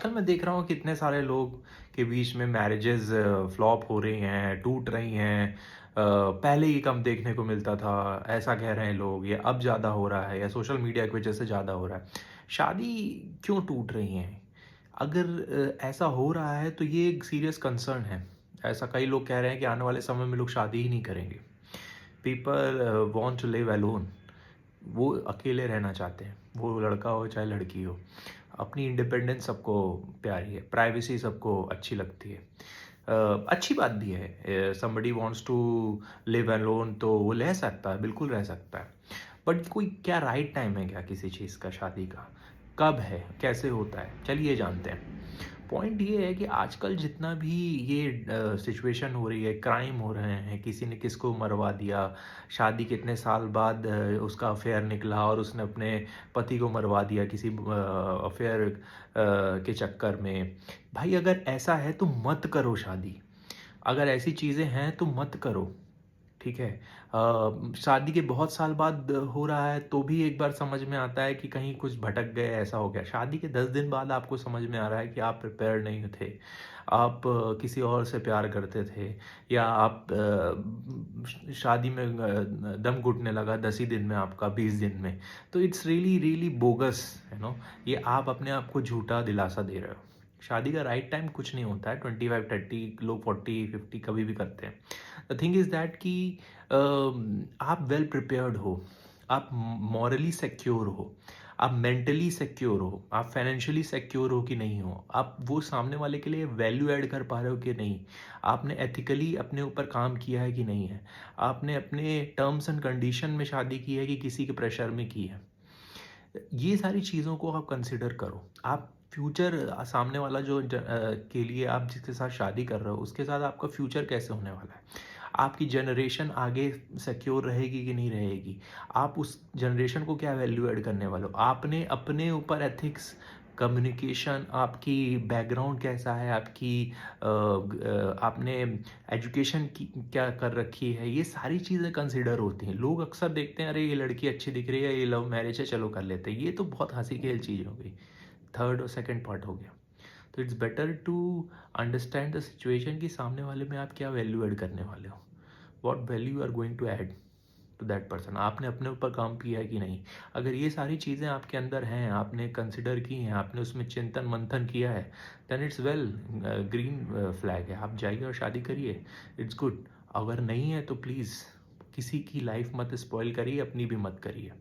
कल मैं देख रहा हूँ कितने सारे लोग के बीच में मैरिजेस फ्लॉप हो रही हैं, टूट रही हैं। पहले ही कम देखने को मिलता था, ऐसा कह रहे हैं लोग, या अब ज़्यादा हो रहा है, या सोशल मीडिया की वजह से ज़्यादा हो रहा है। शादी क्यों टूट रही हैं? अगर ऐसा हो रहा है तो ये एक सीरियस कंसर्न है। ऐसा कई लोग कह रहे हैं कि आने वाले समय में लोग शादी ही नहीं करेंगे। People want to live alone. वो अकेले रहना चाहते हैं, वो लड़का हो चाहे लड़की हो। अपनी इंडिपेंडेंस सबको प्यारी है, प्राइवेसी सबको अच्छी लगती है। अच्छी बात भी है, somebody wants to live alone तो वो रह सकता है, बिल्कुल रह सकता है। बट कोई क्या राइट टाइम है क्या किसी चीज़ का, शादी का? कब है, कैसे होता है, चलिए जानते हैं। पॉइंट ये है कि आजकल जितना भी ये सिचुएशन हो रही है, क्राइम हो रहे हैं, किसी ने किसको मरवा दिया, शादी कितने साल बाद उसका अफेयर निकला और उसने अपने पति को मरवा दिया किसी अफेयर के चक्कर में। भाई अगर ऐसा है तो मत करो शादी। अगर ऐसी चीज़ें हैं तो मत करो। ठीक है। शादी के बहुत साल बाद हो रहा है तो भी एक बार समझ में आता है कि कहीं कुछ भटक गए, ऐसा हो गया। शादी के 10 दिन बाद आपको समझ में आ रहा है कि आप प्रिपेयर नहीं थे। आप किसी और से प्यार करते थे, या आप शादी में दम घुटने लगा 10 ही दिन में आपका, 20 दिन में। तो इट्स रियली रियली बोगस, ये आप अपने आप को झूठा दिलासा दे रहे हो। शादी का राइट टाइम कुछ नहीं होता है। 25 30, लोग 40 50 कभी भी करते हैं। द थिंग इज़ दैट कि आप वेल प्रिपेयर्ड हो, आप मॉरली सिक्योर हो, आप मेंटली सिक्योर हो, आप फाइनेंशियली सिक्योर हो कि नहीं हो, आप वो सामने वाले के लिए वैल्यू ऐड कर पा रहे हो कि नहीं, आपने एथिकली अपने ऊपर काम किया है कि नहीं है, आपने अपने टर्म्स एंड कंडीशन में शादी की है कि किसी के प्रेशर में की है। ये सारी चीज़ों को आप कंसिडर करो। आप फ्यूचर, सामने वाला के लिए आप जिसके साथ शादी कर रहे हो उसके साथ आपका फ्यूचर कैसे होने वाला है, आपकी जनरेशन आगे सिक्योर रहेगी कि नहीं रहेगी, आप उस जनरेशन को क्या वैल्यू ऐड करने वाले हो, आपने अपने ऊपर एथिक्स, कम्युनिकेशन, आपकी बैकग्राउंड कैसा है, आपने एजुकेशन की क्या कर रखी है, ये सारी चीज़ें कंसिडर होती हैं। लोग अक्सर देखते हैं, अरे ये लड़की अच्छी दिख रही है, ये लव मैरिज है, चलो कर लेते हैं। ये तो बहुत हंसी खेल चीज़ हो गई, थर्ड और सेकंड पार्ट हो गया। तो it's better to understand the situation कि सामने वाले में आप क्या वैल्यू ऐड करने वाले हो, what value you are going to add to that person. आपने अपने ऊपर काम किया है कि नहीं। अगर ये सारी चीज़ें आपके अंदर हैं, आपने कंसिडर की हैं, आपने उसमें चिंतन मंथन किया है, then it's well, green flag है, आप जाइए और शादी करिए, इट्स गुड। अगर नहीं है तो प्लीज़ किसी की लाइफ मत स्पॉइल करिए, अपनी भी मत करिए।